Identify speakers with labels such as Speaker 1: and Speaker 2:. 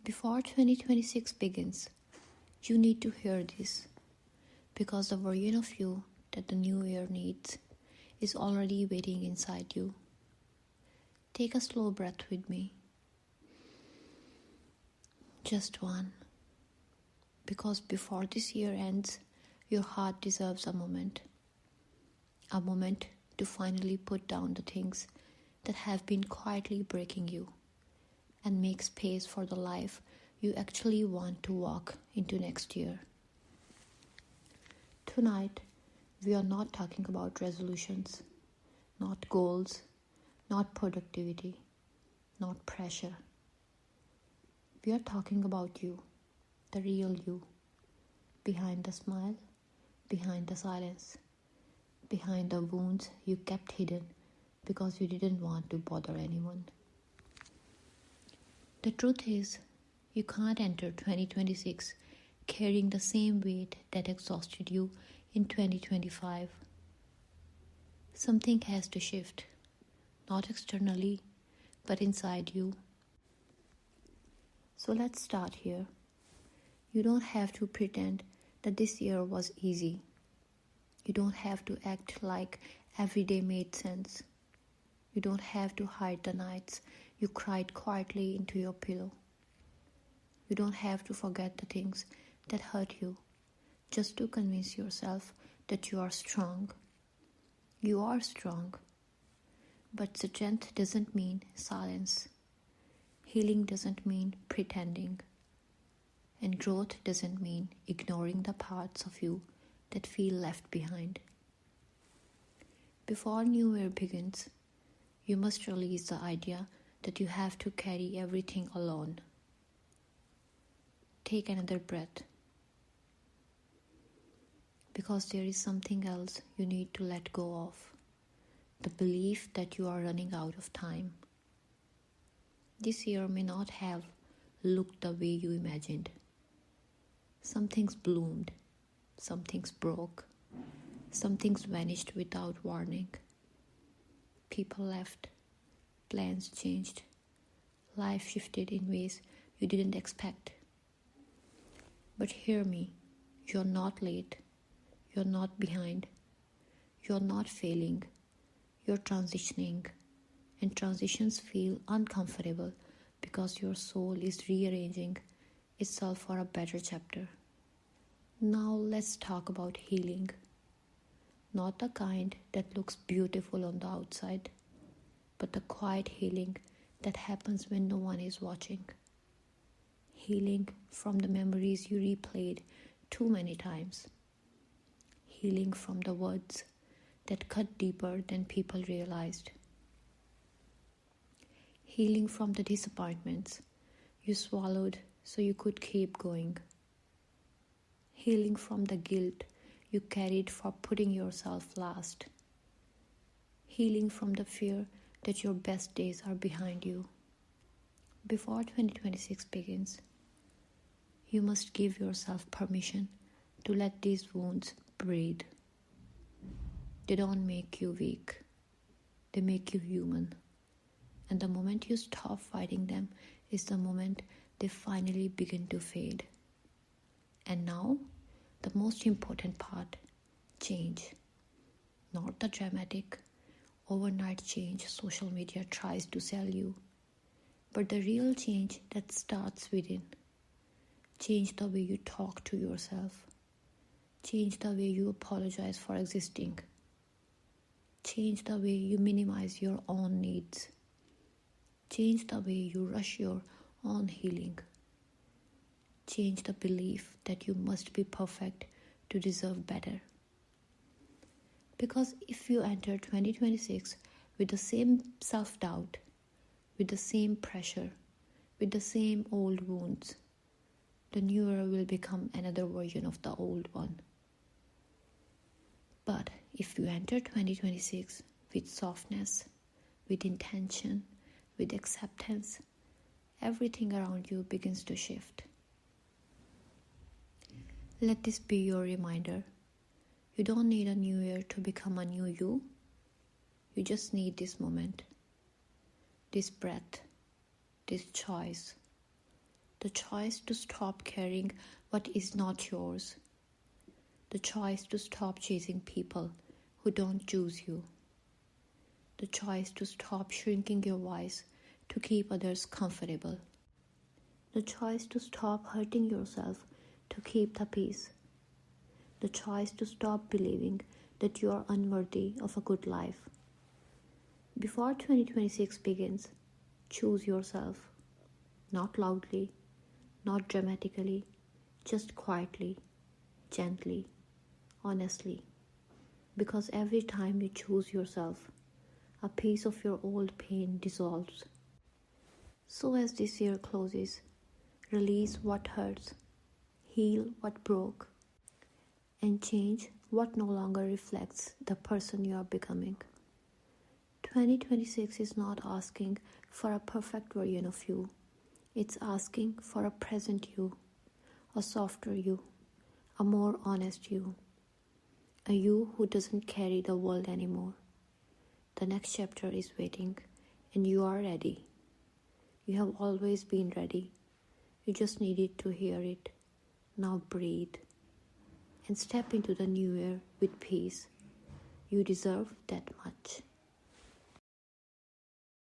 Speaker 1: Before 2026 begins, you need to hear this because the version of you that the new year needs is already waiting inside you. Take a slow breath with me. Just one. Because before this year ends, your heart deserves a moment. A moment to finally put down the things that have been quietly breaking you and make space for the life you actually want to walk into next year. Tonight, we are not talking about resolutions, not goals, not productivity, not pressure. We are talking about you, the real you, behind the smile, behind the silence, behind the wounds you kept hidden because you didn't want to bother anyone. The truth is, you can't enter 2026 carrying the same weight that exhausted you in 2025. Something has to shift, not externally, but inside you. So let's start here. You don't have to pretend that this year was easy. You don't have to act like every day made sense. You don't have to hide the nights you cried quietly into your pillow. You don't have to forget the things that hurt you just to convince yourself that you are strong. You are strong. But strength doesn't mean silence. Healing doesn't mean pretending. And growth doesn't mean ignoring the parts of you that feel left behind. Before New Year begins, you must release the idea that you have to carry everything alone. Take another breath. Because there is something else you need to let go of. The belief that you are running out of time. This year may not have looked the way you imagined. Some things bloomed, some things broke, some things vanished without warning. People left, plans changed, life shifted in ways you didn't expect. But hear me, you're not late, you're not behind, you're not failing, you're transitioning, and transitions feel uncomfortable because your soul is rearranging itself for a better chapter. Now let's talk about healing. Not the kind that looks beautiful on the outside, but the quiet healing that happens when no one is watching. Healing from the memories you replayed too many times. Healing from the words that cut deeper than people realized. Healing from the disappointments you swallowed so you could keep going. Healing from the guilt you carried for putting yourself last. Healing from the fear that your best days are behind you. Before 2026 begins, you must give yourself permission to let these wounds breathe. They don't make you weak. They make you human. And the moment you stop fighting them is the moment they finally begin to fade. And now, the most important part, change. Not the dramatic, overnight change social media tries to sell you, but the real change that starts within. Change the way you talk to yourself. Change the way you apologize for existing. Change the way you minimize your own needs. Change the way you rush your own healing. Change the belief that you must be perfect to deserve better. Because if you enter 2026 with the same self-doubt, with the same pressure, with the same old wounds, the new year will become another version of the old one. But if you enter 2026 with softness, with intention, with acceptance, everything around you begins to shift. Let this be your reminder. You don't need a new year to become a new you. You just need this moment, this breath, this choice The choice to stop caring what is not yours. The choice to stop chasing people who don't choose you. The choice to stop shrinking your voice to keep others comfortable. The choice to stop hurting yourself to keep the peace. The choice to stop believing that you are unworthy of a good life. Before 2026 begins, choose yourself. Not loudly, not dramatically, just quietly, gently, honestly. Because every time you choose yourself, a piece of your old pain dissolves. So as this year closes, release what hurts, heal what broke, and change what no longer reflects the person you are becoming. 2026 is not asking for a perfect version of you. It's asking for a present you, a softer you, a more honest you, a you who doesn't carry the world anymore. The next chapter is waiting, and you are ready. You have always been ready. You just needed to hear it. Now breathe and step into the new year with peace. You deserve that much.